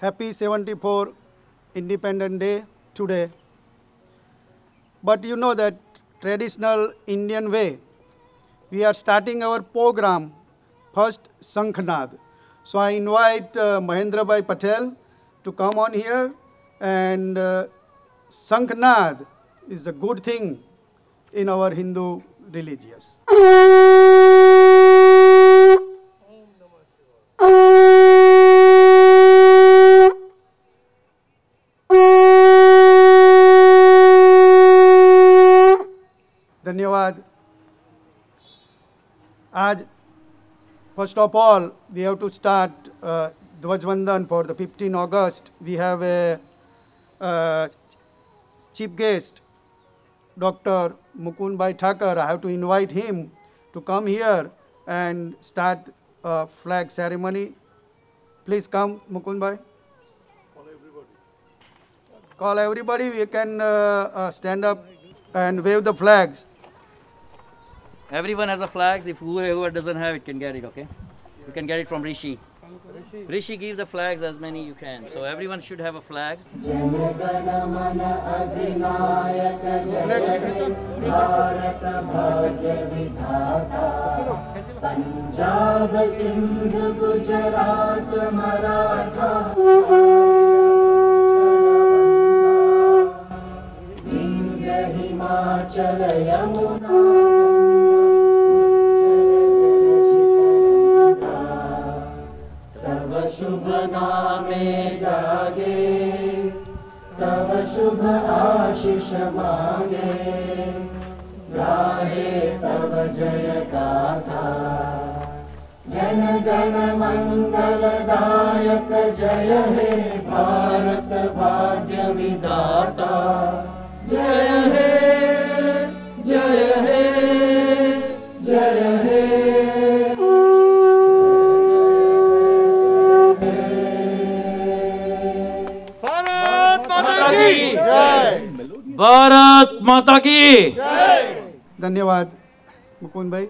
happy 74 Independence Day today. But you know that traditional Indian way, we are starting our program first Sankhnaad. So I invite Mahendra Bhai Patel to come on here, and Sankhnaad is a good thing in our Hindu religious. धन्यवाद. आज first of all we have to start Dwaj Vandan for the 15 August. We have a chief guest, Dr. Mukund Bhai Thakur. I have to invite him to come here and start a flag ceremony. Please come, Mukund Bhai. Call everybody. We can stand up and wave the flags. Everyone has a flag. If whoever doesn't have it can get it, okay? You can get it from Rishi. Rishi gives the flags as many you can. So everyone should have a flag. Punjab, Sindh, Gujarat, Maratha, Vindhya, Himachal, Yamuna, शुभ नामे जागे, तब शुभ आशीष मांगे, गाहे तब जय गाथा, जन गण मंगल दायक जय हे भारत भाग्य विधाता, जय हे जय हे जय हे. भारत माता की. धन्यवाद, Mukund Bhai.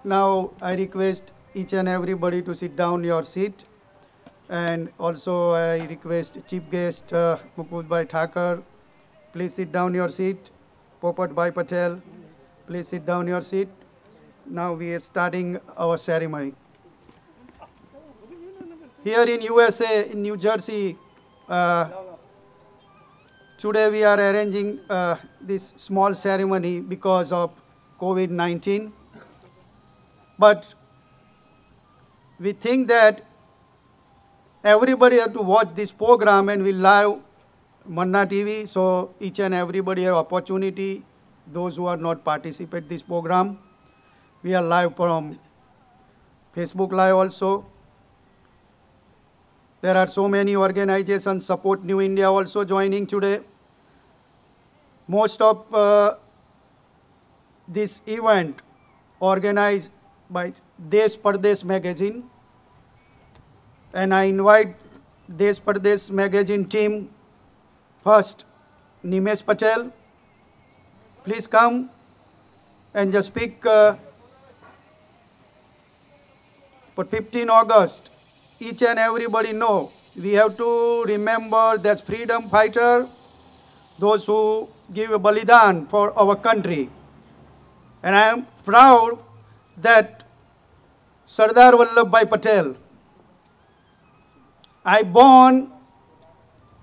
Now I request each and everybody to sit down your seat, and also I request chief guest Mukund Bhai Thakur, please sit down your seat. Popat Bhai Patel, please sit down your seat. Now we are starting our ceremony. Here in USA, in New Jersey, today we are arranging this small ceremony because of COVID-19. But we think that everybody have to watch this program, and we live Manna TV, so each and everybody have opportunity. Those who are not participate this program, we are live from Facebook Live also. There are so many organizations, Support New India also joining today. Most of this event organized by Desh Pardesh magazine. And I invite Desh Pardesh magazine team first, Nimesh Patel. Please come and just speak for 15 August. Each and everybody know we have to remember that freedom fighter, those who give a balidan for our country. And I am proud that Sardar Vallabhbhai Patel, I born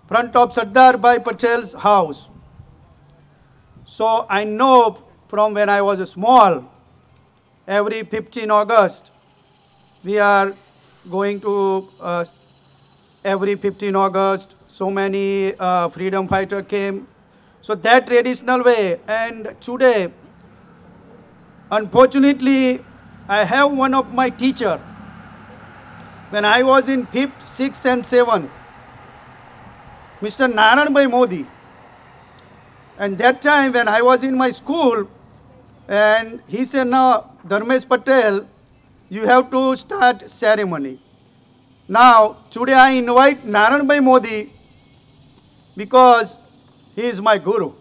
front of Sardar Bhai Patel's house. So I know from when I was small, every 15 August, we are going to every 15 August, so many freedom fighter came. So that traditional way. And today, unfortunately, I have one of my teacher. When I was in 5th, 6th and 7th, Mr. Narayan Bhai Modi. And that time when I was in my school, and he said, now, Dharmesh Patel, you have to start ceremony. Now, today I invite Narayan Bhai Modi because he is my guru.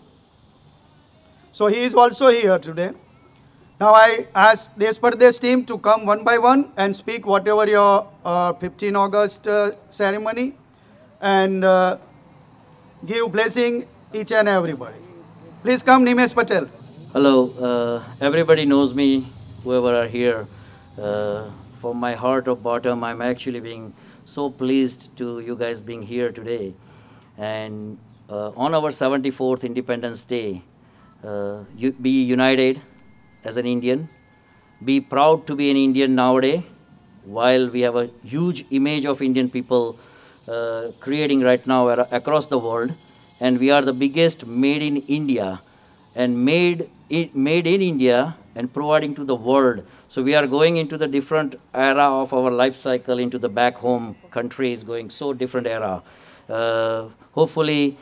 So he is also here today. Now I ask Desh Pardesh team to come one by one and speak whatever your 15 August ceremony and give blessing each and everybody. Please come, Nimesh Patel. Hello, everybody knows me, whoever are here. From my heart of bottom, I'm actually being so pleased to you guys being here today. And on our 74th Independence Day, be united as an Indian, be proud to be an Indian nowadays, while we have a huge image of Indian people creating right now across the world, and we are the biggest made in India, and made in India and providing to the world. So we are going into the different era of our life cycle, into the back home country is going so different era. Hopefully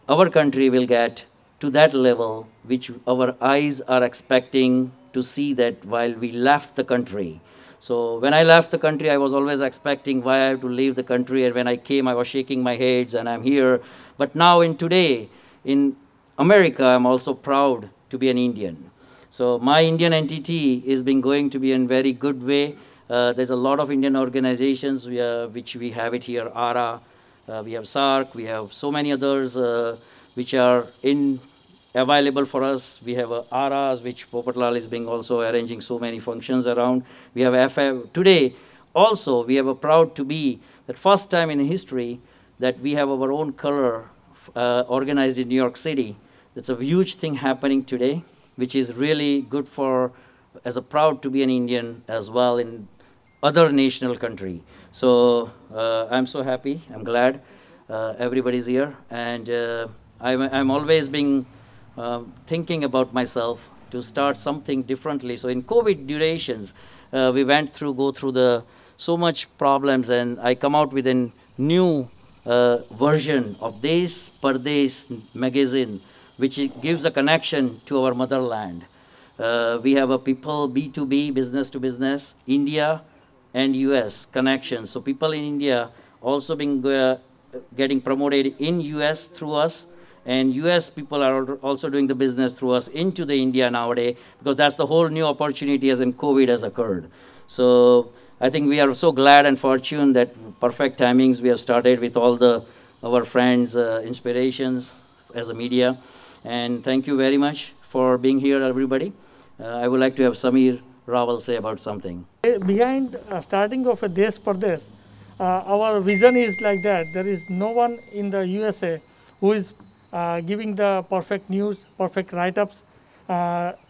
our country will get to that level which our eyes are expecting to see that while we left the country. So when I left the country, I was always expecting why I have to leave the country, and when I came, I was shaking my heads and I'm here. But now today, in America, I'm also proud to be an Indian. So my Indian entity is been going to be in very good way. There's a lot of Indian organizations which we have it here, ARA, we have SARC, we have so many others which are available for us. We have ARAs, which Popatlal is being also arranging so many functions around. We have FF. Today, also, we are proud to be the first time in history that we have our own color organized in New York City. That's a huge thing happening today, which is really good for, as a proud to be an Indian as well in other national country. So I'm so happy, I'm glad everybody's here. And I'm always being thinking about myself to start something differently. So in COVID durations, we go through so much problems, and I come out with a new version of Desh Pardesh magazine, which gives a connection to our motherland. We have a people B2B, business to business, India and US connection. So people in India also being getting promoted in US through us, and US people are also doing the business through us into the India nowadays, because that's the whole new opportunity as in COVID has occurred. So I think we are so glad and fortunate that perfect timings we have started with all our friends, inspirations as a media. And thank you very much for being here, everybody. I would like to have Samir Rawal say about something. Behind starting of a Desh Pardesh, our vision is like that. There is no one in the USA who is giving the perfect news, perfect write-ups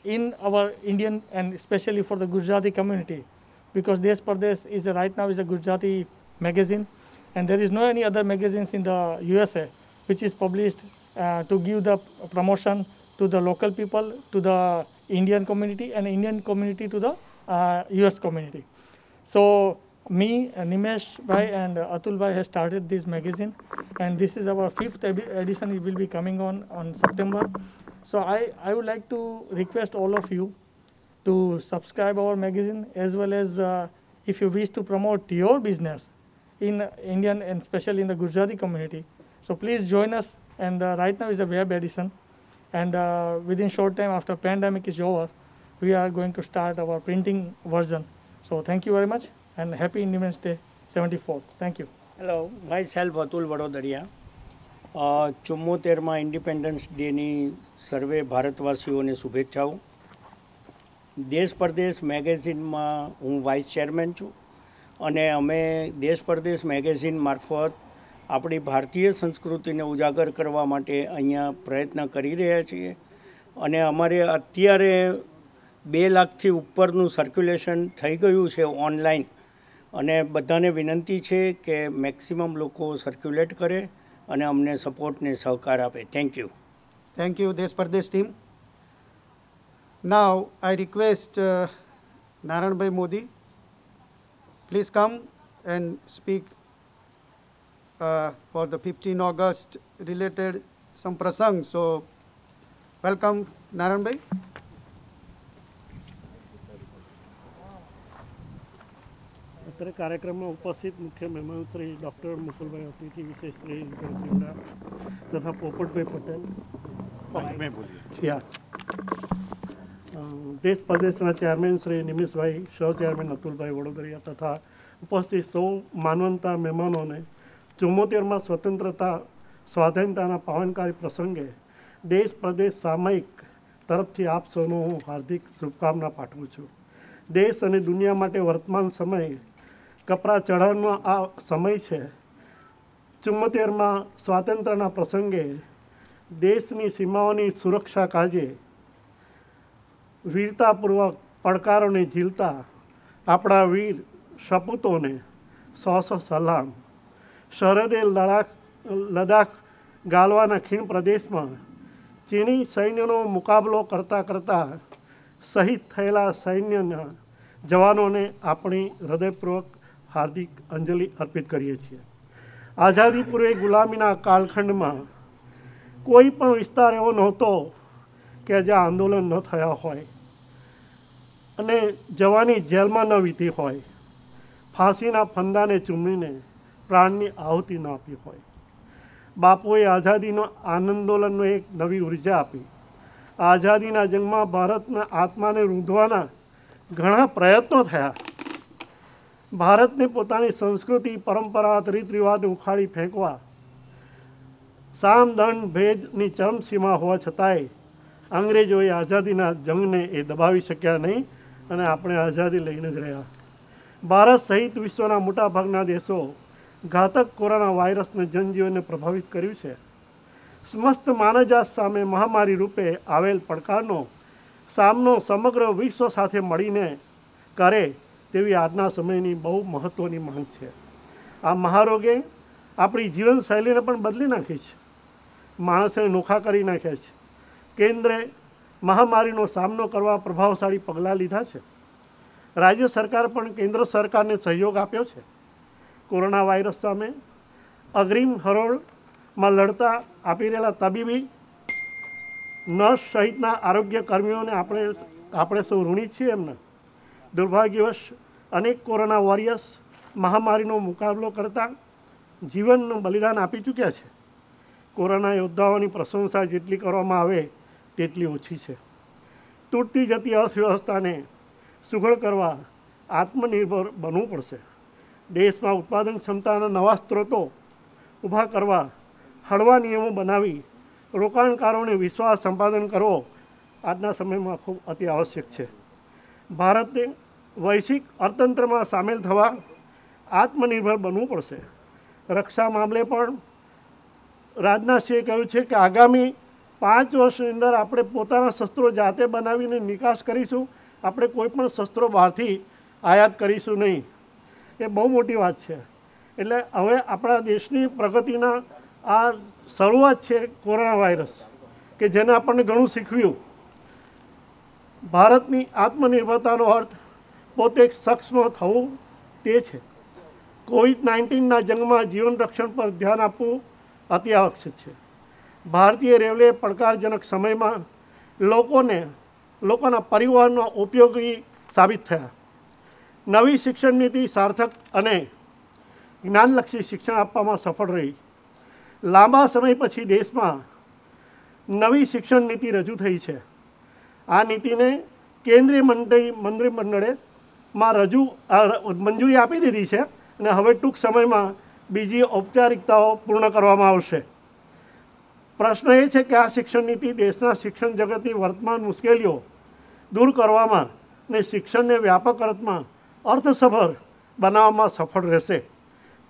in our Indian and especially for the Gujarati community, because Desh Pardesh is right now is a Gujarati magazine, and there is no any other magazines in the USA which is published to give the promotion to the local people, to the Indian community, and Indian community to the US community. So me, Nimesh Bhai and Atul Bhai has started this magazine, and this is our 5th edition. It will be coming on September. So I would like to request all of you to subscribe our magazine, as well as if you wish to promote your business in Indian and especially in the Gujarati community. So please join us, and right now is a web edition, and within short time after pandemic is over, we are going to start our printing version. So thank you very much, and happy Independence Day 74th. Thank you. Hello, myself Atul Vadodariya. 74માં independence ડેની સર્વે ભારતવાસીઓને શુભેચ્છાઓ. દેશ પરદેશ મેગેઝિનમાં હું vice chairman છું, અને અમે દેશ પરદેશ મેગેઝિન મારફત આપણી ભારતીય સંસ્કૃતિને ઉજાગર કરવા માટે અહીંયા પ્રયત્ન કરી રહ્યા છીએ. અને અમારે અત્યારે 2 લાખથી ઉપરનું સર્ક્યુલેશન થઈ ગયું છે ઓનલાઈન, અને બધાને વિનંતી છે કે મેક્સિમમ લોકો સર્ક્યુલેટ કરે અને અમને સપોર્ટ ને સહકાર આપે. Thank you. Thank you, Desh Pardesh team. Now I request Narayan Bhai Modi, please come and speak for the 15 August related some prasang. So welcome, Narayan Bhai. અત્યારે કાર્યક્રમમાં ઉપસ્થિત મુખ્ય મહેમાન શ્રી ડૉક્ટર મુકુલભાઈ અતિથિ વિશેષ શ્રી ગણચિંડા તથા પોપટભાઈ પટેલ. દેશ પ્રદેશના ચેરમેન શ્રી નિમિષભાઈ, સહ ચેરમેન અતુલભાઈ વડોદરિયા તથા ઉપસ્થિત સૌ માનવંતા મહેમાનોને 74માં સ્વતંત્રતા સ્વાધીનતાના પાવનકારી પ્રસંગે દેશ પ્રદેશ સામયિક તરફથી આપ સૌનો હું હાર્દિક શુભકામના પાઠવું છું. દેશ અને દુનિયા માટે વર્તમાન સમય કપરા ચઢાણનો આ સમય છે. 74માં સ્વાતંત્ર્યના પ્રસંગે દેશની સીમાઓની સુરક્ષા કાજે વીરતાપૂર્વક પડકારોને ઝીલતા આપણા વીર સપૂતોને સો સલામ. સરહદે લદાખ ગાલવાના ખીણ પ્રદેશમાં ચીની સૈન્યનો મુકાબલો કરતા શહીદ થયેલા સૈન્યના જવાનોને આપણી હૃદયપૂર્વક હાર્દિક અંજલિ અર્પિત કરીએ છીએ. આઝાદી પૂર્વે ગુલામીના કાલખંડમાં કોઈ પણ વિસ્તાર એવો નહોતો કે જ્યાં આંદોલન ન થયા હોય અને જવાની જેલમાં ન વીતી હોય, ફાંસીના ફંદાને ચૂમીને પ્રાણની આહુતિ ન આપી હોય. બાપુએ આઝાદીનો આંદોલનનો એક નવી ઉર્જા આપી. આઝાદીના જંગમાં ભારતના આત્માને રૂંધવાના ઘણા પ્રયત્નો થયા. ભારતને પોતાની સંસ્કૃતિ, પરંપરાગત રીત રિવાજ ઉખાડી ફેંકવા સામ દંડ ભેદની ચરમસીમા હોવા છતાંય અંગ્રેજોએ આઝાદીના જંગને એ દબાવી શક્યા નહીં અને આપણે આઝાદી લઈને જ રહ્યા. ભારત સહિત વિશ્વના મોટાભાગના દેશો ઘાતક કોરોના વાયરસને જનજીવનને પ્રભાવિત કર્યું છે. સમસ્ત માનવજાત સામે મહામારી રૂપે આવેલ પડકારનો સામનો સમગ્ર વિશ્વ સાથે મળીને કરે તેવી આજના સમયની બહુ મહત્ત્વની માંગ છે. આ મહારોગે આપણી જીવનશૈલીને પણ બદલી નાખી છે. માણસને નોખા કરી નાખ્યા છે. કેન્દ્રે મહામારીનો સામનો કરવા પ્રભાવશાળી પગલાં લીધા છે. રાજ્ય સરકાર પણ કેન્દ્ર સરકારને સહયોગ આપ્યો છે. કોરોના વાયરસ સામે અગ્રિમ હરોળમાં લડતા આપી રહેલા તબીબી, નર્સ સહિતના આરોગ્ય કર્મીઓને આપણે સૌ ઋણી છીએ. એમના દુર્ભાગ્યવશ અનેક કોરોના વોરિયર્સ મહામારીનો મુકાબલો કરતા જીવનનું બલિદાન આપી ચૂક્યા છે. કોરોના યોદ્ધાઓની પ્રશંસા જેટલી કરવામાં આવે તેટલી ઓછી છે. તૂટતી જતી અર્થવ્યવસ્થાને સુઘડ કરવા આત્મનિર્ભર બનવું પડશે. દેશમાં ઉત્પાદન ક્ષમતાના નવા સ્ત્રોતો ઊભા કરવા હળવા નિયમો બનાવી રોકાણકારોને વિશ્વાસ સંપાદન કરવો આજના સમયમાં ખૂબ અતિ આવશ્યક છે. ભારતે વૈશ્વિક અર્થતંત્રમાં સામેલ થવા આત્મનિર્ભર બનવું પડશે. રક્ષા મામલે પણ રાજનાથસિંહે કહ્યું છે કે આગામી 5 વર્ષની અંદર આપણે પોતાના શસ્ત્રો જાતે બનાવીને નિકાસ કરીશું. આપણે કોઈ પણ શસ્ત્રો બહારથી આયાત કરીશું નહીં. એ બહુ મોટી વાત છે. એટલે હવે આપણા દેશની પ્રગતિના આ શરૂઆત છે કોરોના વાયરસ, કે જેને આપણને ઘણું શીખવ્યું. ભારતની આત્મનિર્ભરતાનો અર્થ પોતે સક્ષમ થવું તે છે. કોવિડ-19ના જંગમાં જીવન રક્ષણ પર ધ્યાન આપવું અતિ આવશ્યક છે. ભારતીય રેલવે પડકારજનક સમયમાં લોકોના પરિવહનનો ઉપયોગી સાબિત થયા. નવી શિક્ષણ નીતિ સાર્થક અને જ્ઞાનલક્ષી શિક્ષણ આપવામાં સફળ રહી. લાંબા સમય પછી દેશમાં નવી શિક્ષણ નીતિ રજૂ થઈ છે. આ નીતિને કેન્દ્રીય મંત્રીમંડળે મંજૂરી આપી દીધી છે અને હવે ટૂંક સમયમાં બીજી ઔપચારિકતાઓ પૂર્ણ કરવામાં આવશે. પ્રશ્ન એ છે કે આ શિક્ષણ નીતિ દેશના શિક્ષણ જગતની વર્તમાન મુશ્કેલીઓ દૂર કરવામાં અને શિક્ષણને વ્યાપક અર્થમાં અર્થસભર બનાવવામાં સફળ રહેશે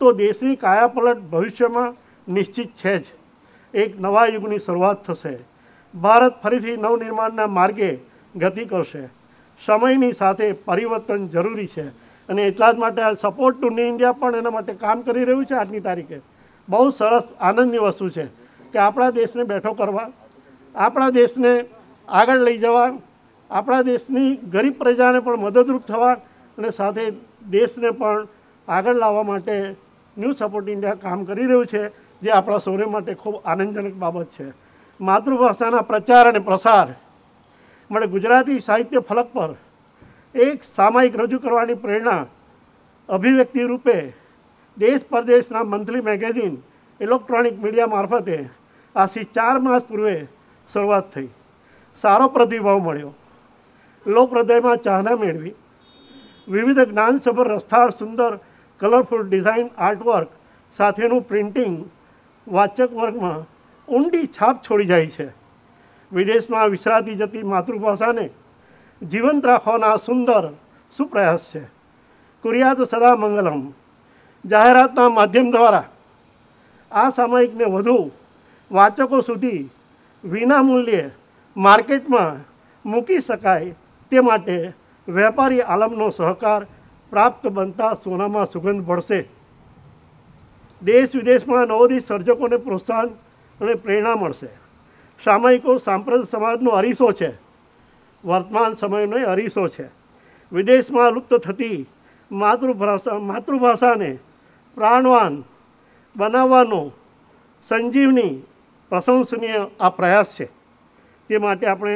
તો દેશની કાયાપલટ ભવિષ્યમાં નિશ્ચિત છે જ. એક નવા યુગની શરૂઆત થશે. ભારત ફરીથી નવનિર્માણના માર્ગે ગતિ કરશે. સમયની સાથે પરિવર્તન જરૂરી છે અને એટલા જ માટે આ સપોર્ટ ટુ ન્યૂ ઇન્ડિયા પણ એના માટે કામ કરી રહ્યું છે. આજની તારીખે બહુ સરસ આનંદની વસ્તુ છે કે આપણા દેશને બેઠો કરવા, આપણા દેશને આગળ લઈ જવા, આપણા દેશની ગરીબ પ્રજાને પણ મદદરૂપ થવા અને સાથે દેશને પણ આગળ લાવવા માટે ન્યૂ સપોર્ટ ઇન્ડિયા કામ કરી રહ્યું છે, જે આપણા સૌને માટે ખૂબ આનંદજનક બાબત છે. માતૃભાષાના પ્રચાર અને પ્રસાર માટે ગુજરાતી સાહિત્ય ફલક પર એક સામાયિક રજૂ કરવાની પ્રેરણા અભિવ્યક્તિ રૂપે દેશ પરદેશના મંથલી મેગેઝિન ઇલેક્ટ્રોનિક મીડિયા મારફતે આજથી 4 માસ પૂર્વે શરૂઆત થઈ. સારો પ્રતિભાવ મળ્યો. લોકહૃદયમાં ચાહના મેળવી. વિવિધ જ્ઞાનસભર રસથાળ સુંદર કલરફુલ ડિઝાઇન આર્ટવર્ક સાથેનું પ્રિન્ટિંગ વાચક વર્ગમાં ઊંડી છાપ છોડી જાય છે. વિદેશમાં વિસરાતી જતી માતૃભાષાને જીવંત રાખવાના સુંદર સુપ્રયાસ છે. કુર્યાત સદા મંગલમ જાહેરાતના માધ્યમ દ્વારા આ સામયિકને વધુ વાચકો સુધી વિનામૂલ્યે માર્કેટમાં મૂકી શકાય તે માટે વેપારી આલમનો સહકાર પ્રાપ્ત બનતા સોનામાં સુગંધ પડશે. દેશ વિદેશમાં નવોદિત સર્જકોને પ્રોત્સાહન અને પ્રેરણા મળશે. સામયિકો સાંપ્રદાયિક સમાજનો અરીસો છે, વર્તમાન સમયનો અરીસો છે. વિદેશમાં લુપ્ત થતી માતૃભાષાને પ્રાણવાન બનાવવાનો સંજીવની પ્રશંસનીય આ પ્રયાસ છે. તે માટે આપણે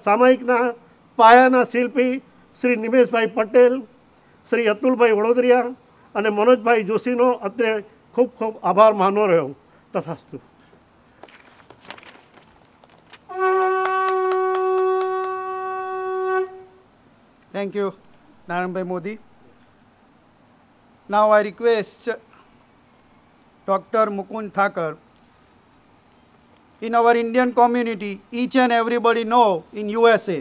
સામયિકના પાયાના શિલ્પી શ્રી નિમેશભાઈ પટેલ, શ્રી અતુલભાઈ વડોદરિયા અને મનોજભાઈ જોશીનો અત્રે ખૂબ ખૂબ આભાર માનવો રહ્યો. તથાસ્તુ. Thank you, Narayanbhai Modi. Now I request Dr. Mukund Thakur. In our Indian community, each and everybody know in USA,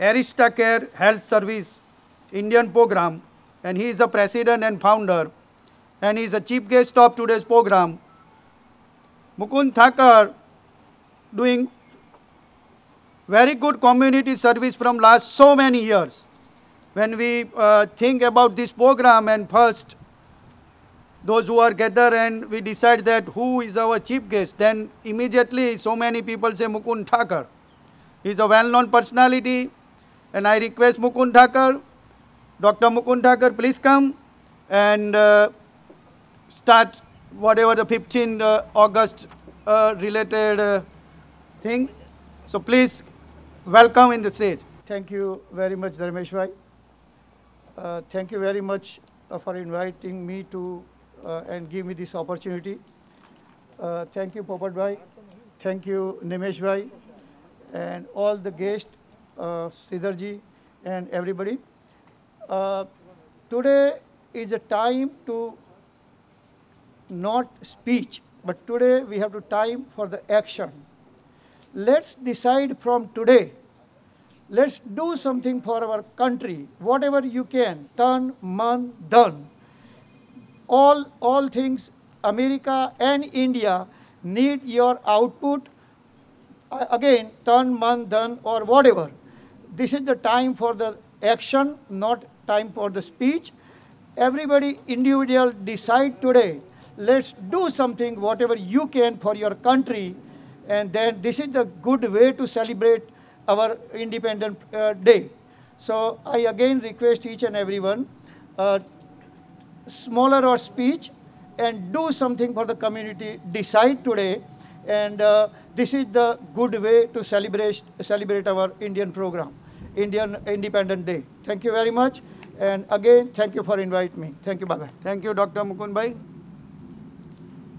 Aristocare Health Service Indian program, and he is the president and founder, and he is the chief guest of today's program. Mukund Thakur doing very good community service from last so many years. When we think about this program, and first those who are gathered and we decide that who is our chief guest, then immediately so many people say Mukund Thakur. He is a well-known personality, and I request Mukund Thakur, Dr. Mukund Thakur, please come and start whatever the 15th August related thing. So please welcome in the stage. Thank you very much, Dharmesh bhai. Thank you very much for inviting me to and give me this opportunity. Thank you, Popat bhai. Thank you, Nimesh bhai, and all the guests, Sridharji, and everybody. Today is a time to not speech, but today we have to time for the action. Let's decide from today. Let's do something for our country, whatever you can. Tan, man, dhan. All things, America and India need your output. Again, tan, man, dhan, or whatever. This is the time for the action, not time for the speech. Everybody individual decide today. Let's do something, whatever you can for your country. And then this is the good way to celebrate our Independence Day. So I again request each and everyone, smaller or speech, and do something for the community. Decide today, and this is the good way to celebrate our Indian program, Indian Independence Day. Thank you very much, and again thank you for inviting me. Thank you, bye-bye. Thank you, Dr. Mukund bhai.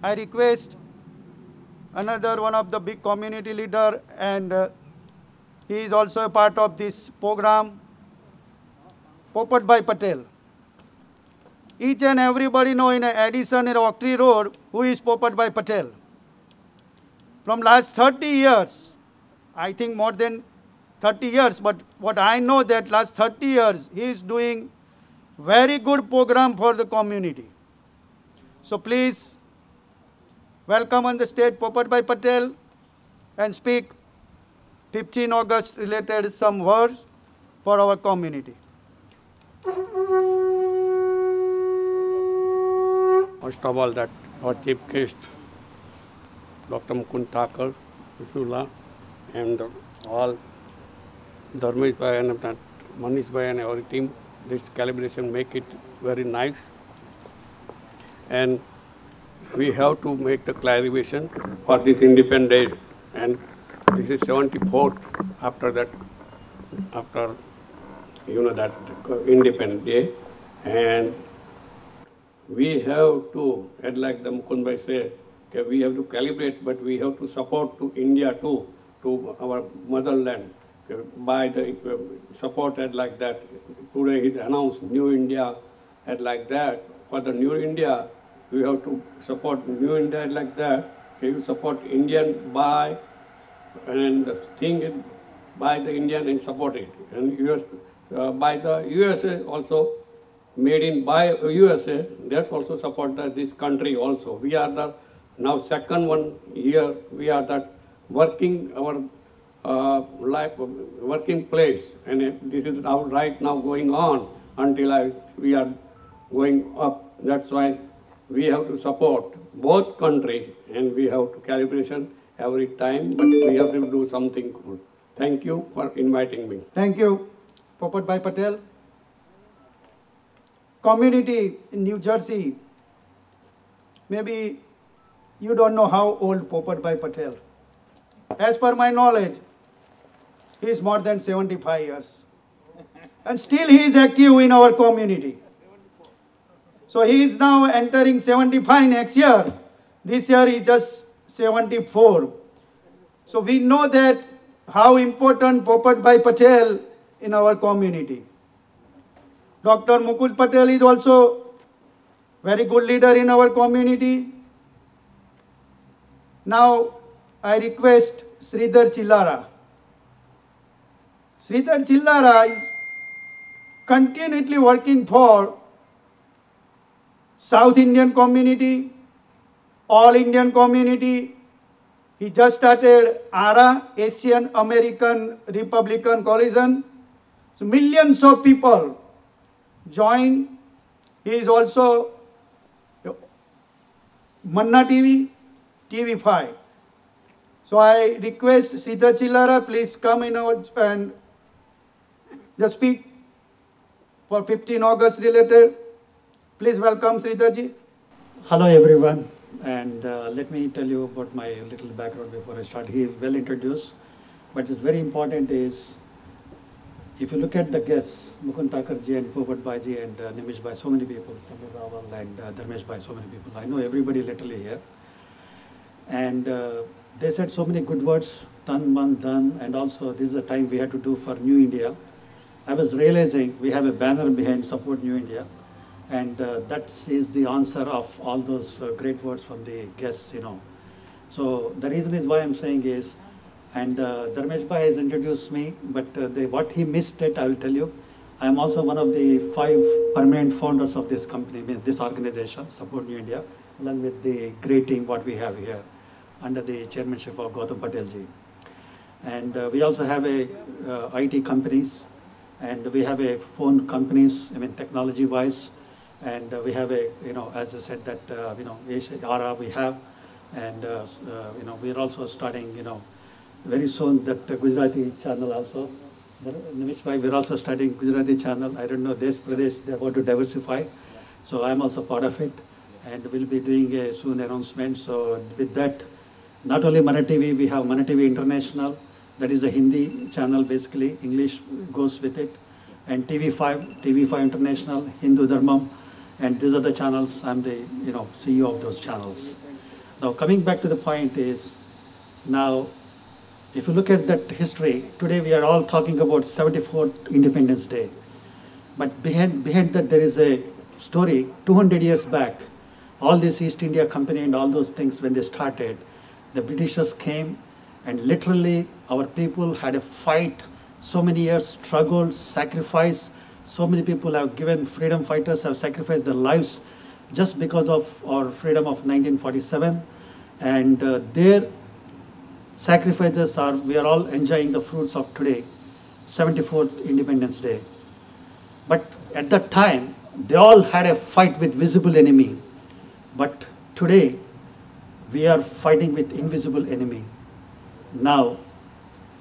I request another one of the big community leader, and he is also a part of this program, Popat bhai Patel. Each and everybody know in Addison and Oak Tree Road who is Popat bhai Patel. From last 30 years, I think more than 30 years, but what I know that last 30 years he is doing very good program for the community. So please welcome on the stage Popat bhai Patel and speak 15 August related some words for our community. First of all, that our chief guest, Dr. Mukund Thakur, Vishula, and all Dharmesh bhai and Manish bhai and our team, this calibration make it very nice. And we have to make the calibration for this Independence Day, and this is 74th after that, after that Independence Day, and we have to, like the Mukund bhai said, okay, we have to calibrate, but we have to support to India too, to our motherland. by the supported like that. Today he announced New India and like that. For the New India, we have to support New India like that. You support Indian buy and the thing is buy the Indian and support it. And US, by the USA also, made in by USA, that also support this country also. We are the now second one here. We are that working our life, working place, and this is now right now going on until we are going up. That's why we have to support both country, and we have to calibration every time, but we have to do something good. Thank you for inviting me. Thank you, Popat Bhai Patel. Community in New Jersey, maybe you don't know how old Popat Bhai Patel. As per my knowledge, he is more than 75 years. And still he is active in our community. So he is now entering 75 next year. This year he is just 74. So we know that how important Popat Bhai Patel in our community. Dr. Mukul Patel is also very good leader in our community. Now I request Sridhar Chillara. Sridhar Chillara is continually working for South Indian community, all Indian community. He just started ARA, Asian American Republican Coalition. So millions of people join. He is also Manna TV, TV5. So I request Sridhar Chillara, please come in our and just speak for 15 August related. Please welcome Sridhar ji. Hello everyone, and let me tell you about my little background before I start. He is well introduced, but it's very important is, if you look at the guests, Mukund Thakur ji and Popat Bhai ji and Nimish Bhai, so many people, Samir Rawal and Dharmesh Bhai, so many people. I know everybody literally here. And they said so many good words, Tan, Man, Dhan, and also this is the time we had to do for New India. I was realizing we have a banner behind Support New India. And that is the answer of all those great words from the guests, you know. So the reason is why I'm saying is, and Dharmesh Bhai has introduced me, but what he missed it, I will tell you. I am also one of the 5 permanent founders of this company, this organization, Support New India, along with the great team what we have here, under the chairmanship of Gautam Patel ji. And we also have a IT companies, and we have a phone companies, I mean technology-wise. And we have a, you know, as I said that, you know, ARA we have, and, you know, we're also starting, you know, very soon that Gujarati channel also. Nimish Bhai, we're also starting Gujarati channel. I don't know, Desh Pradesh, they're going to diversify. So I'm also part of it, and we'll be doing a soon announcement. So with that, not only Manna TV, we have Manna TV International, that is a Hindi channel basically, English goes with it, and TV5 International, Hindu Dharmam. And these are the channels, I'm the, you know, CEO of those channels. Now coming back to the point is, now if you look at that history, today we are all talking about 74th Independence Day. But behind that there is a story, 200 years back, all this East India Company and all those things when they started, the Britishers came and literally our people had a fight, so many years, struggled, sacrificed. So many people have given, freedom fighters have sacrificed their lives just because of our freedom of 1947. And their sacrifices are, we are all enjoying the fruits of today, 74th Independence Day. But at that time, they all had a fight with visible enemy. But today, we are fighting with invisible enemy. Now,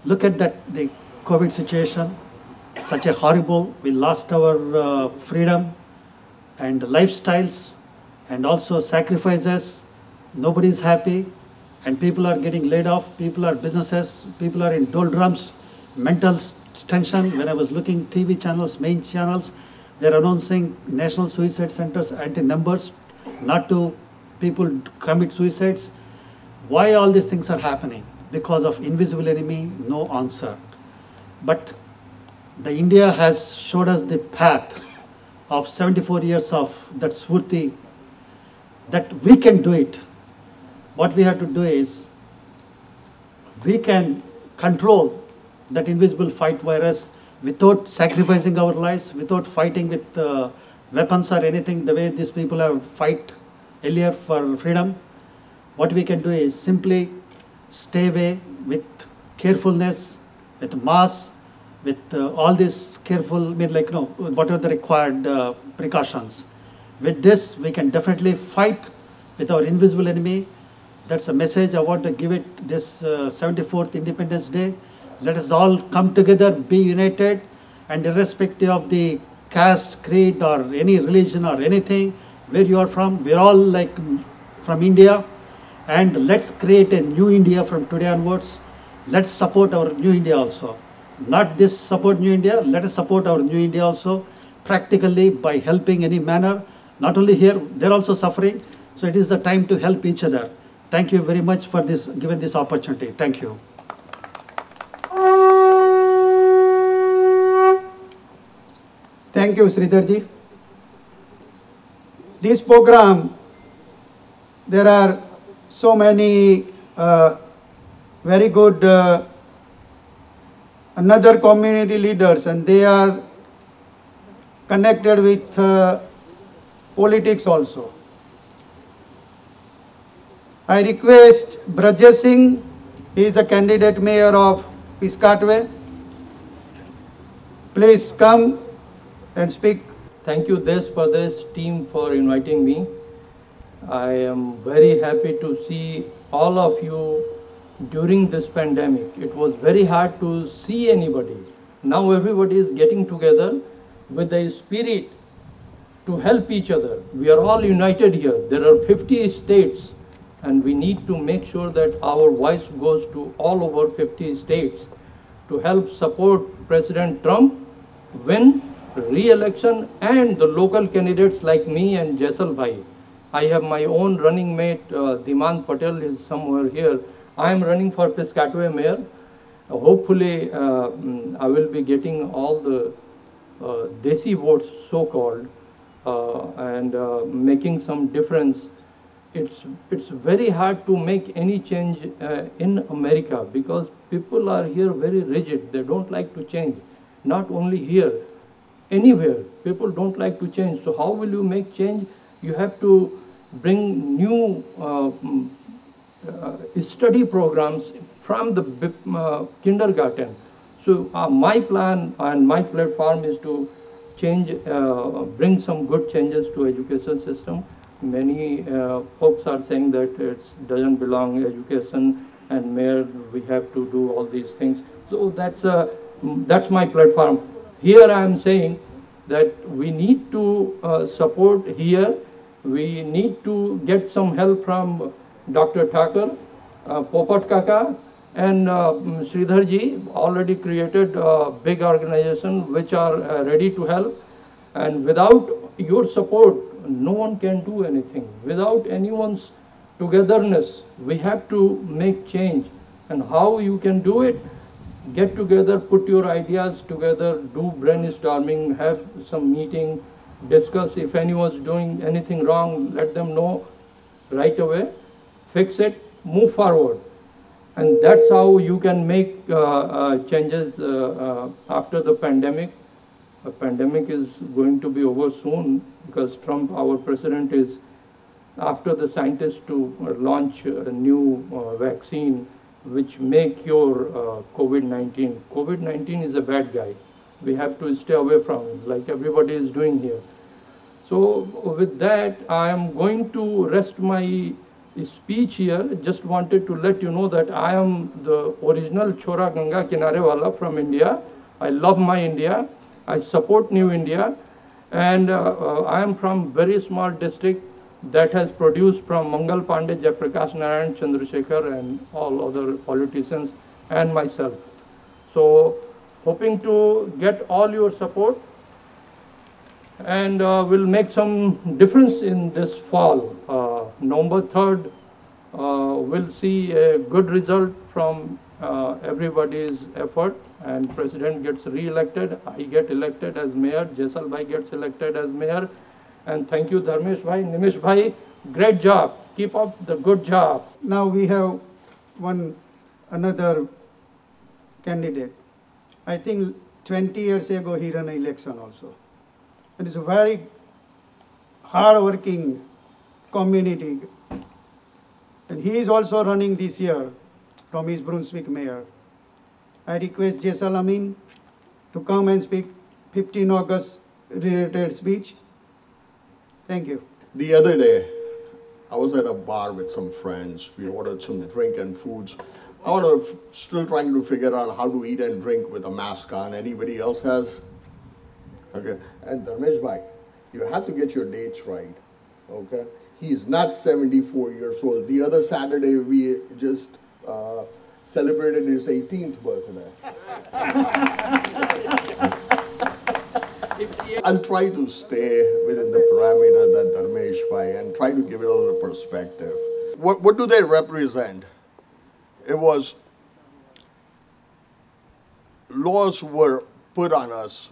look at that, the COVID situation. Such a horrible, we lost our freedom and lifestyles and also sacrifices. Nobody's happy and people are getting laid off, people are businesses, people are in doldrums, mental tension. When I was looking TV channels, main channels, they're announcing national suicide centers anti-numbers, not to people commit suicides. Why all these things are happening? Because of invisible enemy, no answer. But the India has showed us the path of 74 years of that Smurti, that we can do it. What we have to do is, we can control that invisible fight virus without sacrificing our lives, without fighting with weapons or anything, the way these people have fight earlier for freedom. What we can do is simply stay away with carefulness, with mask, with all these careful, whatever the required precautions. With this, we can definitely fight with our invisible enemy. That's a message I want to give it this 74th Independence Day. Let us all come together, be united, and irrespective of the caste, creed, or any religion or anything, where you are from, we're all like from India. And let's create a new India from today onwards. Let's support our new India also. Not this support new India, let us support our new India also, practically by helping any manner. Not only here, they're also suffering. So it is the time to help each other. Thank you very much for this, given this opportunity. Thank you. Thank you, Sridharji. This program, there are so many very good another community leaders, and they are connected with politics also. I request Brajesh Singh, he is a candidate mayor of Piscataway. Please come and speak. Thank you, Desh Pradesh team, for inviting me. I am very happy to see all of you during this pandemic. It was very hard to see anybody. Now everybody is getting together with the spirit to help each other. We are all united here. There are 50 states, and we need to make sure that our voice goes to all over 50 states to help support President Trump win re-election, and the local candidates like me and Jaisal Bhai. I have my own running mate, Dimant Patel is somewhere here. I am running for Piscataway mayor. Hopefully, I will be getting all the desi votes, so-called, and making some difference. It's very hard to make any change in America, because people are here very rigid. They don't like to change. Not only here, anywhere, people don't like to change. So how will you make change? You have to bring new study programs from the kindergarten. So my plan and my platform is to change, bring some good changes to education system. Many folks are saying that it doesn't belong education, and mayor, we have to do all these things. So that's my platform. Here I am saying that we need to support here. We need to get some help from Dr. Thakur, Popat Kaka, and Sridhar ji already created a big organization which are ready to help. And without your support, no one can do anything. Without anyone's togetherness, we have to make change. And how you can do it? Get together, put your ideas together, do brainstorming, have some meeting, discuss. If anyone's doing anything wrong, let them know right away, fix it, move forward. And that's how you can make changes after the pandemic. The pandemic is going to be over soon, because Trump, our president, is after the scientists to launch a new vaccine which may cure COVID-19. COVID-19 is a bad guy. We have to stay away from him, like everybody is doing here. So with that, I am going to rest my speech here. Just wanted to let you know that I am the original Chora Ganga Kinare Wala from India. I love my India. I support New India. And I am from very small district that has produced from Mangal Pandey, Jayaprakash Narayan, Chandrasekhar, and all other politicians, and myself. So hoping to get all your support, and will make some difference in this fall. November 3rd, we'll see a good result from everybody's effort, and President gets re-elected, I get elected as mayor, Jaisal Bhai gets elected as mayor. And thank you, Dharmesh Bhai, Nimish Bhai, great job. Keep up the good job. Now we have another candidate. I think 20 years ago he ran an election also. And it's a very hard-working community. And he is also running this year from East Brunswick mayor. I request Jaisal Amin to come and speak 15 August related speech. Thank you. The other day, I was at a bar with some friends. We ordered some drink and foods. I was still trying to figure out how to eat and drink with a mask on. Anybody else has? Okay. And Dharmesh Bhai, you have to get your dates right. Okay. He is not 74 years old. The other Saturday, we just celebrated his 18th birthday. I'll try to stay within the parameter that Dharmesh Bhai and try to give it a little perspective. What do they represent? It was laws were put on us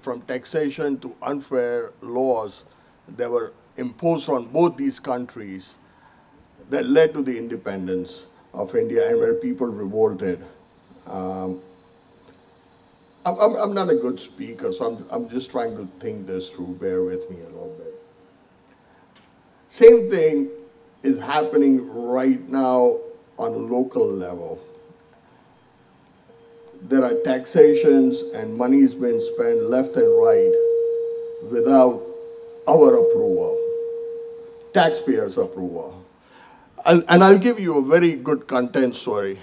from taxation to unfair laws that were imposed on both these countries that led to the independence of India and where people revolted. I'm not a good speaker, so I'm just trying to think this through. Bear with me a little bit. Same thing is happening right now on a local level. There are taxations and money is being spent left and right without our approval, taxpayers' approval. And I'll give you a very good content story.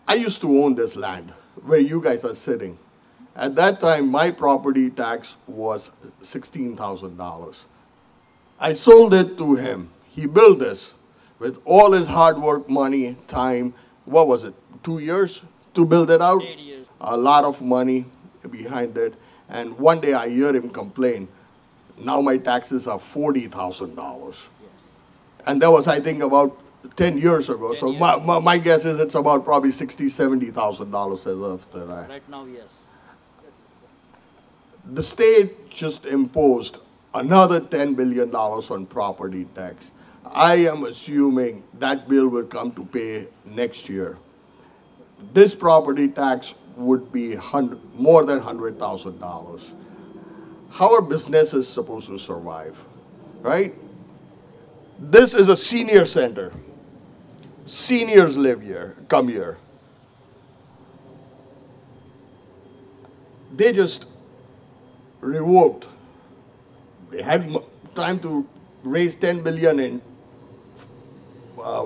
I used to own this land where you guys are sitting. At that time, my property tax was $16,000. I sold it to him. He built this with all his hard work, money, time. What was it, 2 years to build it out? 8 years. A lot of money behind it. And one day I hear him complain, now my taxes are $40,000. Yes. And that was, I think, about 10 years ago. So my guess is it's about probably $60,000, $70,000 as of today. Right now, yes. The state just imposed another $10 billion on property tax. I am assuming that bill will come to pay next year. This property tax would be more than $100,000. How are businesses supposed to survive, right? This is a senior center. Seniors live here, come here. They just revoked. They had time to raise 10 billion in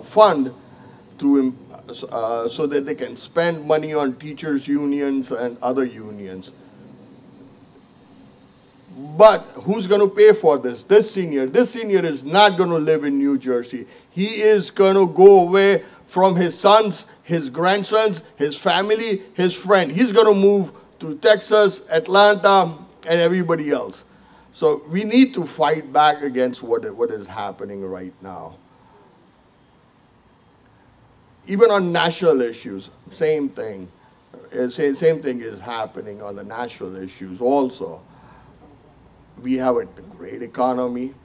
fund to so that they can spend money on teachers' unions and other unions. But who's going to pay for this? This senior is not going to live in New Jersey. He is going to go away from his sons, his grandsons, his family, his friend. He's going to move to Texas, Atlanta, and everybody else. So we need to fight back against what is happening right now. Even on national issues, same thing. Same thing is happening on the national issues also. We have a great economy.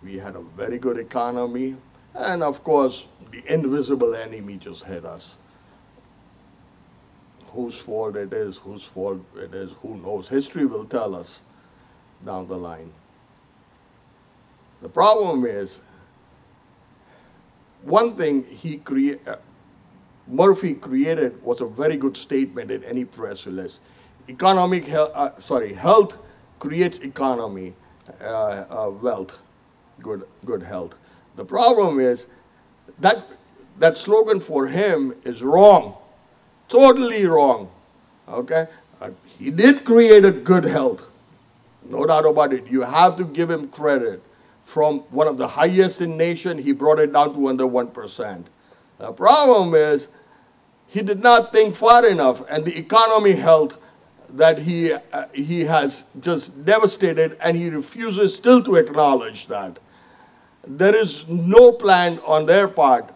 We had a very good economy. And of course, the invisible enemy just hit us. Whose fault it is, whose fault it is, who knows? History will tell us down the line. The problem is, one thing Murphy created was a very good statement in any press release. Health creates economy, wealth, good health. The problem is that slogan for him is wrong, totally wrong. Okay, he did create a good health, no doubt about it. You have to give him credit. From one of the highest in nation, he brought it down to under 1%. The problem is, he did not think far enough, and the economy health that he has just devastated, and he refuses still to acknowledge that. There is no plan on their part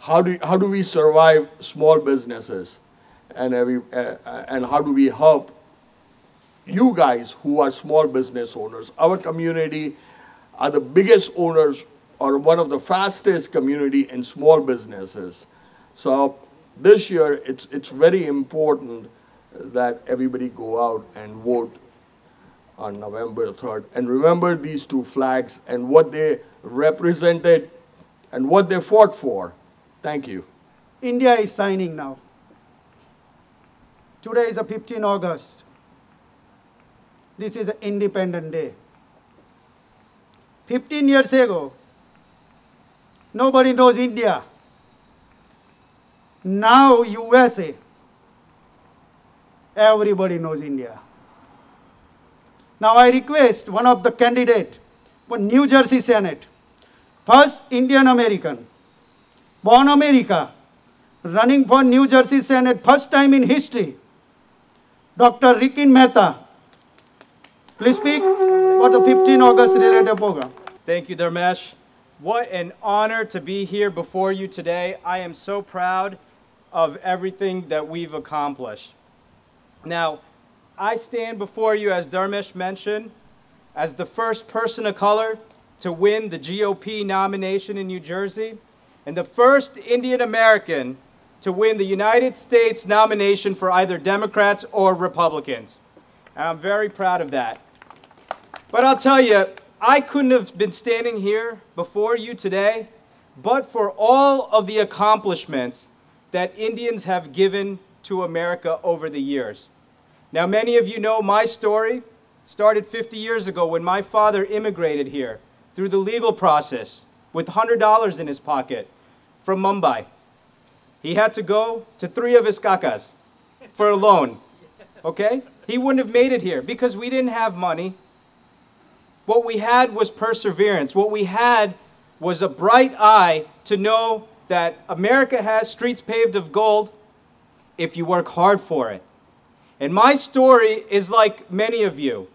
how do we survive small businesses, and and how do we help you guys who are small business owners. Our community are the biggest owners or one of the fastest community in small businesses. So this year it's very important that everybody go out and vote on November 3rd and remember these two flags and what they represented and what they fought for. Thank you. India is signing now. Today is the 15th August. This is an Independent Day. 15 years ago, nobody knows India. Now USA, everybody knows India. Now I request one of the candidates for New Jersey Senate, first Indian American, born America, running for New Jersey Senate, first time in history, Dr. Rikin Mehta. Please speak for the 15 August related program. Thank you, Dharmesh. What an honor to be here before you today. I am so proud of everything that we've accomplished. Now, I stand before you, as Dharmesh mentioned, as the first person of color to win the GOP nomination in New Jersey, and the first Indian American to win the United States nomination for either Democrats or Republicans. And I'm very proud of that. But I'll tell you, I couldn't have been standing here before you today but for all of the accomplishments that Indians have given to America over the years. Now, many of you know my story started 50 years ago when my father immigrated here through the legal process with $100 in his pocket from Mumbai. He had to go to 3 of his kakas for a loan, okay? He wouldn't have made it here because we didn't have money. What we had was perseverance. What we had was a bright eye to know that America has streets paved of gold if you work hard for it. And my story is like many of you.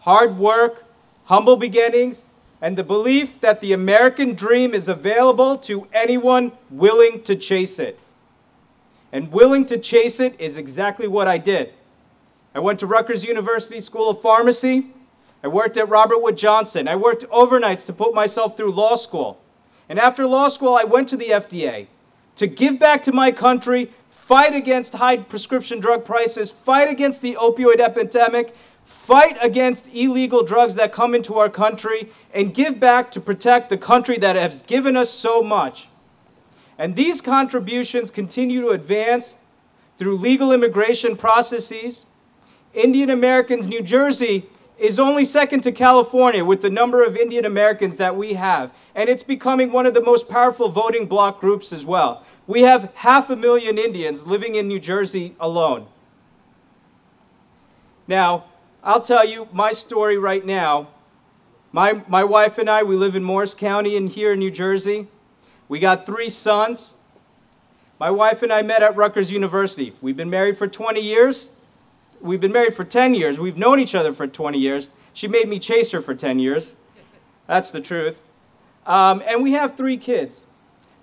Hard work, humble beginnings, and the belief that the American dream is available to anyone willing to chase it. And willing to chase it is exactly what I did. I went to Rutgers University School of Pharmacy. I worked at Robert Wood Johnson. I worked overnights to put myself through law school. And after law school, I went to the FDA to give back to my country, fight against high prescription drug prices, fight against the opioid epidemic, fight against illegal drugs that come into our country, and give back to protect the country that has given us so much. And these contributions continue to advance through legal immigration processes. Indian Americans, New Jersey is only second to California with the number of Indian Americans that we have. And it's becoming one of the most powerful voting bloc groups as well. We have 500,000 Indians living in New Jersey alone. Now, I'll tell you my story right now. My wife and I, we live in Morris County and here in New Jersey. We got 3 sons. My wife and I met at Rutgers University. We've been married for 20 years. We've been married for 10 years. We've known each other for 20 years. She made me chase her for 10 years. That's the truth. And we have 3 kids.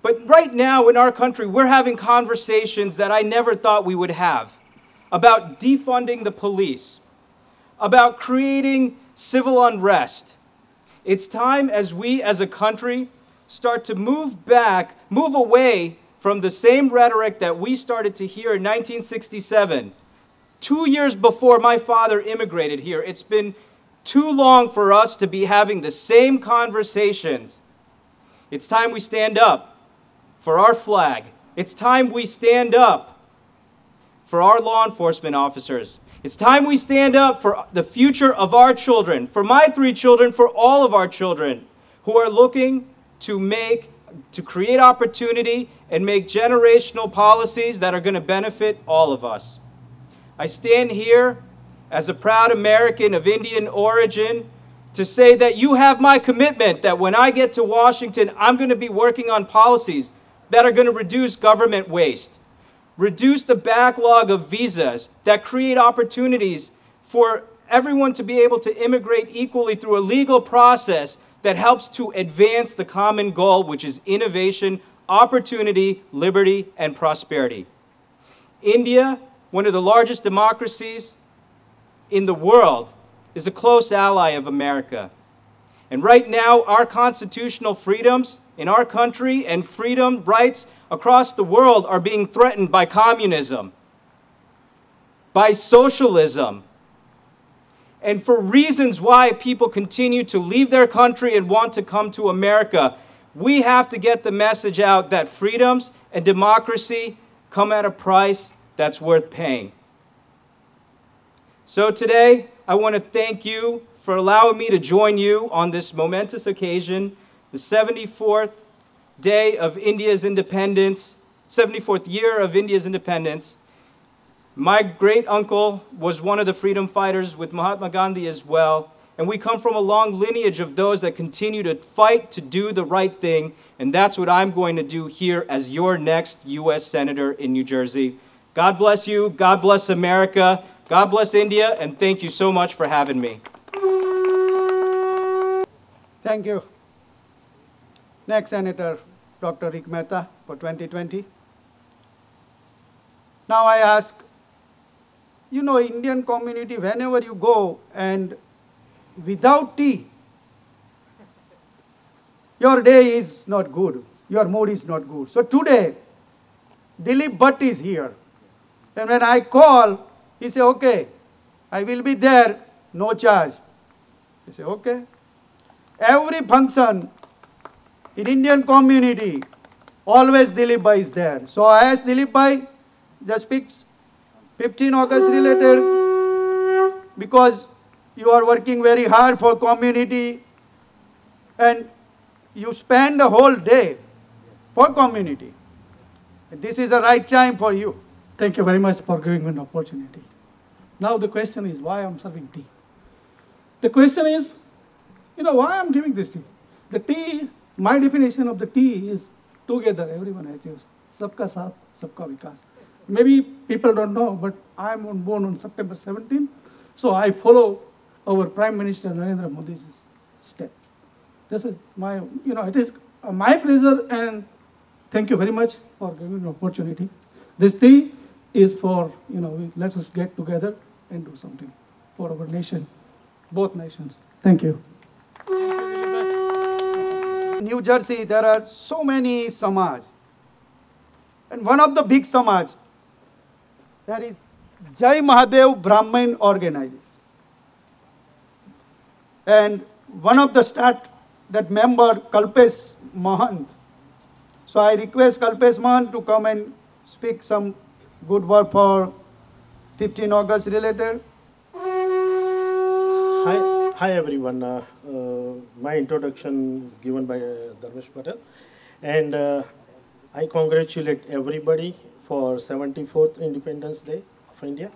But right now in our country, we're having conversations that I never thought we would have about defunding the police, about creating civil unrest. It's time as we as a country start to move away from the same rhetoric that we started to hear in 1967. 2 years before my father immigrated here. It's been too long for us to be having the same conversations. It's time we stand up for our flag. It's time we stand up for our law enforcement officers. It's time we stand up for the future of our children, for my 3 children, for all of our children who are looking to create opportunity and make generational policies that are going to benefit all of us. I stand here as a proud American of Indian origin to say that you have my commitment that when I get to Washington, I'm going to be working on policies that are going to reduce government waste, reduce the backlog of visas that create opportunities for everyone to be able to immigrate equally through a legal process that helps to advance the common goal, which is innovation opportunity, liberty, and prosperity. India, one of the largest democracies in the world, is a close ally of America. And right now, our constitutional freedoms in our country and freedom rights across the world are being threatened by communism, by socialism, and for reasons why people continue to leave their country and want to come to America. We have to get the message out that freedoms and democracy come at a price that's worth paying. So today, I want to thank you for allowing me to join you on this momentous occasion, the 74th day of India's independence, 74th year of India's independence. My great uncle was one of the freedom fighters with Mahatma Gandhi as well, and we come from a long lineage of those that continue to fight to do the right thing, and that's what I'm going to do here as your next U.S. Senator in New Jersey. God bless you, God bless America, God bless India, and thank you so much for having me. Thank you. Next Senator, Dr. Rick Mehta for 2020. Now I ask, you know, Indian community, whenever you go and without tea, your day is not good, your mood is not good. So today, Dilip Bhatt is here. And when I call, he say, okay, I will be there, no charge. I say, okay. Every function in Indian community, always Dilip Bhai is there. So I asked Dilip Bhai, just speak 15 August related, because you are working very hard for community and you spend the whole day for community. This is the right time for you. Thank you very much for giving me an opportunity. Now the question is why I'm serving tea. The question is, you know, why I'm giving this tea. The tea, my definition of the tea is together, everyone achieves. Sabka saath, sabka vikas. Maybe people don't know, but I'm born on September 17th, so I follow our Prime Minister Narendra Modi's step. This is my, you know, it is my pleasure, and thank you very much for giving me the opportunity. This tea is for, you know, let us get together and do something for our nation, both nations. Thank you. In New Jersey, there are so many Samaj. And one of the big Samaj, that is Jai Mahadev Brahmin Organization. And one of the that member, Kalpesh Mahant. So I request Kalpesh Mahant to come and speak some good word for 15 August related. Hi everyone. My introduction is given by Dharmesh Patel, and I congratulate everybody for 74th Independence Day of India.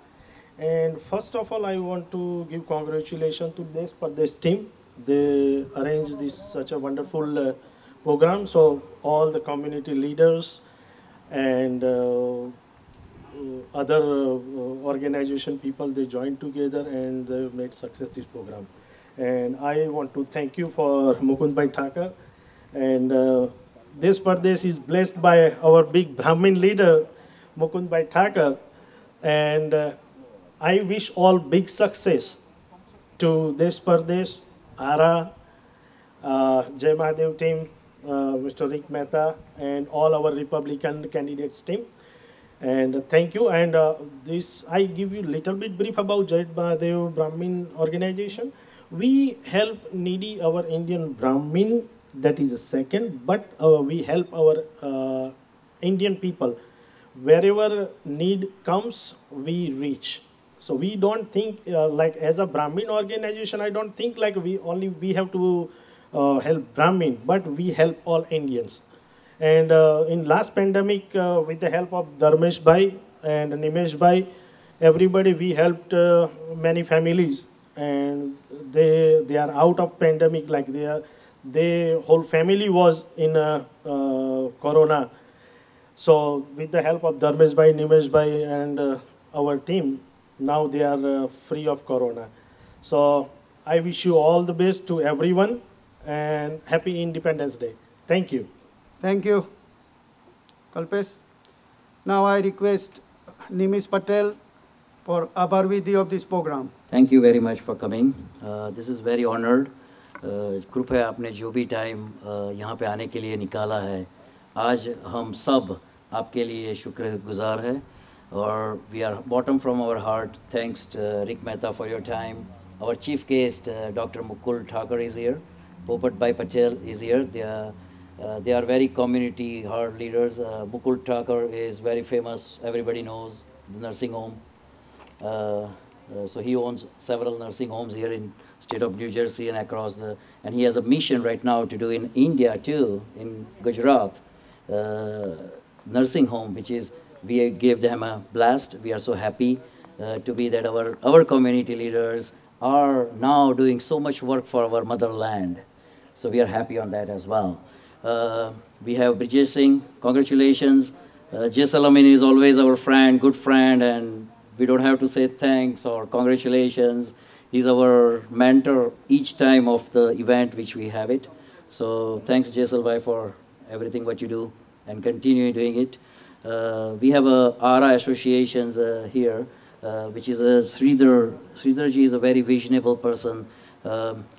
And first of all, I want to give congratulations to Desh Pardesh team. They arranged this such a wonderful program. So all the community leaders and other organization people, they joined together and they made success this program. And I want to thank you for Mukund Bhai Thakur. And Desh Pardesh is blessed by our big Brahmin leader, Mukund Bhai Thakur. And I wish all big success to Desh Pardesh, ARA, Jai Mahadev team, Mr. Rick Mehta, and all our Republican candidates team. And thank you. And this, I give you a little bit brief about Jai Mahadev Brahmin organization. We help needy our Indian Brahmin, that is the second, but we help our Indian people. Wherever need comes, we reach. So we don't think like as a Brahmin organization, I don't think like we have to help Brahmin, but we help all Indians. And in last pandemic, with the help of Dharmesh Bhai and Nimesh Bhai, everybody, we helped many families, and they are out of pandemic, like their whole family was in Corona. So with the help of Dharmesh Bhai, Nimesh Bhai, and our team, now they are free of Corona. So I wish you all the best to everyone, and happy Independence Day. Thank you. Thank you. Kalpesh. Now I request Nimish Patel for Abhar Vidhi of this program. Thank you very much for coming. This is very honored. कृपया आपने जो भी time यहाँ पे आने के लिए निकाला है, आज हम सब आपके लिए शुक्रगुजार हैं और we are bottom from our heart. Thanks to Rick Mehta for your time. Our chief guest, Dr. Mukul Thakur is here. Popat Bhai Patel is here. They are very community heart leaders. Mukul Thakur is very famous. Everybody knows the nursing home. So he owns several nursing homes here in state of New Jersey and across and he has a mission right now to do in India too, in Gujarat, nursing home, which is, we gave them a blast. We are so happy to be that our community leaders are now doing so much work for our motherland. So we are happy on that as well. We have Brijesh Singh, congratulations. Jay Salamin is always our friend, good friend, and we don't have to say thanks or congratulations. He's our mentor each time of the event which we have it. So thanks Jaisal Bhai for everything what you do and continue doing it. We have a ARA associations here, which is a Sridhar. Sridharji is a very visionable person.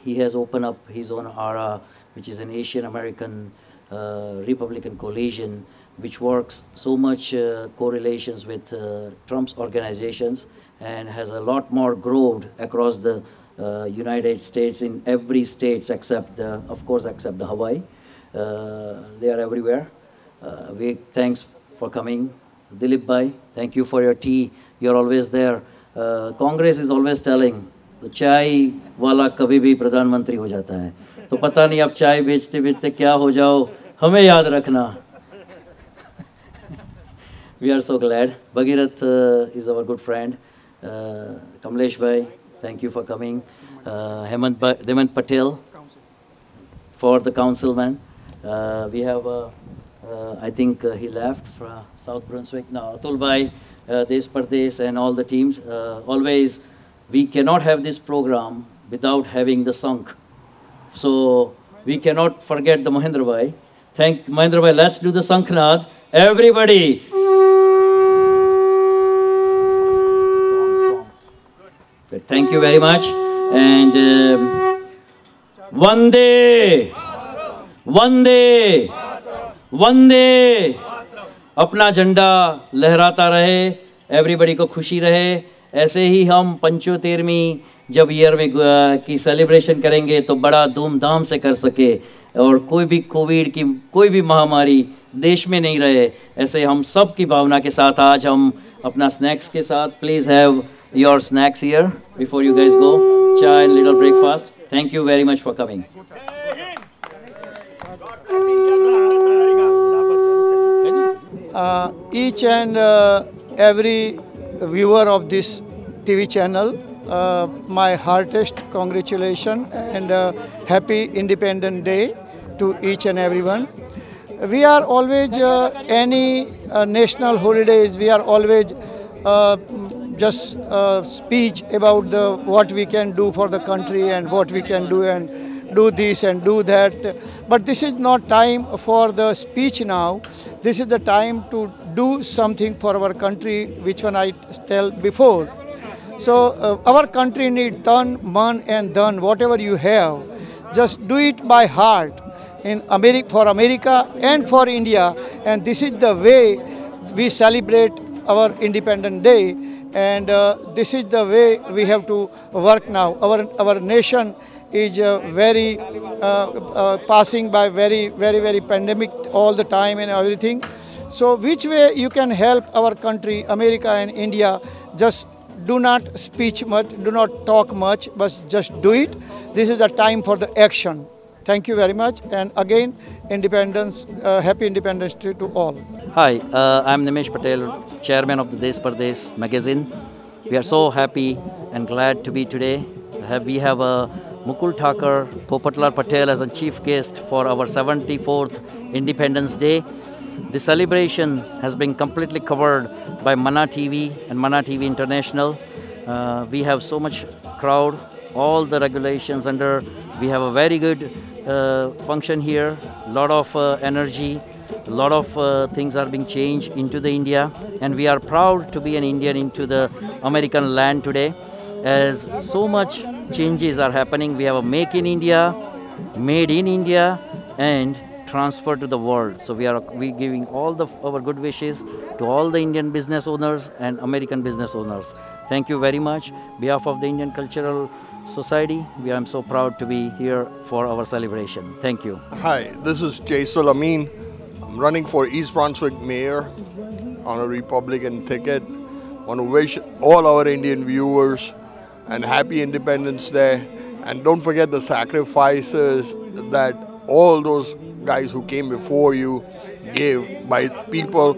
He has opened up his own ARA, which is an Asian American Republican coalition, which works so much correlations with Trump's organizations and has a lot more growth across the United States in every state except of course except the Hawaii. They are everywhere. Thanks for coming. Dilip Bhai, thank you for your tea. You're always there. Congress is always telling the chai wala kabhi bhi pradhan mantri ho jata hai. तो पता नहीं आप चाय बेचते बेचते क्या हो जाओ, हमें याद रखना. We are so glad. Bhagirath is our good friend. Kamlesh Bhai, thank you for coming. Hemant Patel for the councilman. We have, I think he left from South Brunswick. No, Atul Bhai, Desh Pardesh and all the teams. Always, we cannot have this program without having the song. So we cannot forget the Mahendra Bhai. Thank Mahendra Bhai. Let's do the Sankhnad. Everybody. Thank you very much. And Vande, Vande, Vande. अपना झंडा लहराता रहे, everybody को खुशी रहे. ऐसे ही हम 75वीं जब ईयर में की सेलिब्रेशन करेंगे तो बड़ा धूमधाम से कर सके और कोई भी कोविड की कोई भी महामारी देश में नहीं रहे. ऐसे हम सब की भावना के साथ आज हम अपना स्नैक्स के साथ, please have your snacks here before you guys go. Chai and little breakfast. Thank you very much for coming. Each and every viewer of this TV channel, my heartiest congratulations and happy Independence Day to each and everyone. We are always, any national holidays, we are always just speech about what we can do for the country and what we can do and do this and do that. But this is not time for the speech now. This is the time to do something for our country, which one I tell before. So our country needs tan, man and dhan, whatever you have. Just do it by heart in America, for America and for India. And this is the way we celebrate our Independence Day. And this is the way we have to work now. Our nation is very passing by very pandemic all the time and everything. So which way you can help our country, America and India? Just do not speak much, do not talk much, but just do it. This is the time for the action. Thank you very much. And again, Independence, happy Independence Day to all. Hi, I'm Nimesh Patel, chairman of the Desh Pardesh magazine. We are so happy and glad to be today. We have Mukul Thakur, Popatlar Patel as a chief guest for our 74th Independence Day. The celebration has been completely covered by Mana TV and Mana TV International. We have so much crowd, all the regulations under. We have a very good function here, lot of energy. A lot of things are being changed into the India, and we are proud to be an Indian into the American land today, as so much changes are happening. We have a Make in India, Made in India, and transfer to the world. So we giving all our good wishes to all the Indian business owners and American business owners. Thank you very much. On behalf of the Indian Cultural Society, I am so proud to be here for our celebration. Thank you. Hi, this is Jaisal Amin. I'm running for East Brunswick Mayor on a Republican ticket. I want to wish all our Indian viewers and happy Independence Day. And don't forget the sacrifices that all those guys who came before you gave by people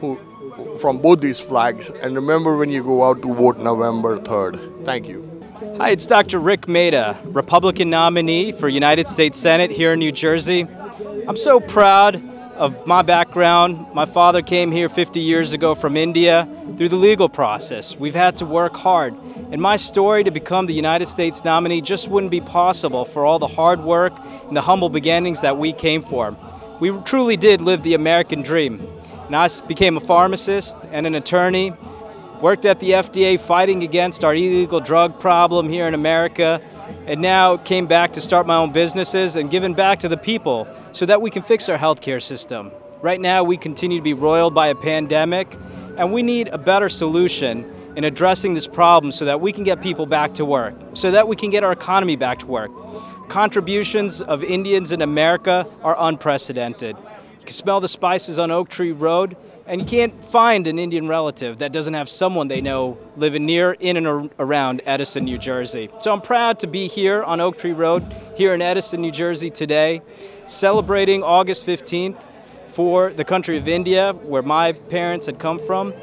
who from both these flags. And remember when you go out to vote November 3rd. Thank you. Hi, it's Dr. Rick Mehta, Republican nominee for United States Senate here in New Jersey. I'm so proud of my background. My father came here 50 years ago from India through the legal process. We've had to work hard. And my story to become the United States nominee just wouldn't be possible for all the hard work and the humble beginnings that we came from. We truly did live the American dream. And I became a pharmacist and an attorney, worked at the FDA fighting against our illegal drug problem here in America, and now came back to start my own businesses and giving back to the people so that we can fix our healthcare system. Right now we continue to be roiled by a pandemic, and we need a better solution in addressing this problem so that we can get people back to work, so that we can get our economy back to work. Contributions of Indians in America are unprecedented. You can smell the spices on Oak Tree Road, and you can't find an Indian relative that doesn't have someone they know living near, in, and around Edison, New Jersey. So I'm proud to be here on Oak Tree Road, here in Edison, New Jersey today, celebrating August 15th for the country of India, where my parents had come from.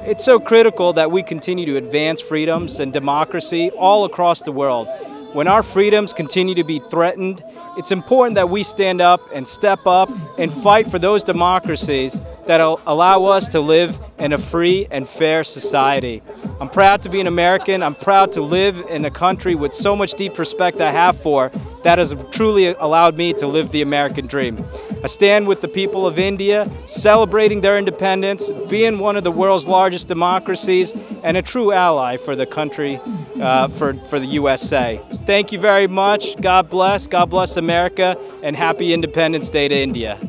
It's so critical that we continue to advance freedoms and democracy all across the world. When our freedoms continue to be threatened, it's important that we stand up and step up and fight for those democracies that allow us to live in a free and fair society. I'm proud to be an American. I'm proud to live in a country with so much deep respect I have for that has truly allowed me to live the American dream. I stand with the people of India, celebrating their independence, being one of the world's largest democracies, and a true ally for the country, for the USA. Thank you very much. God bless America, and happy Independence Day to India.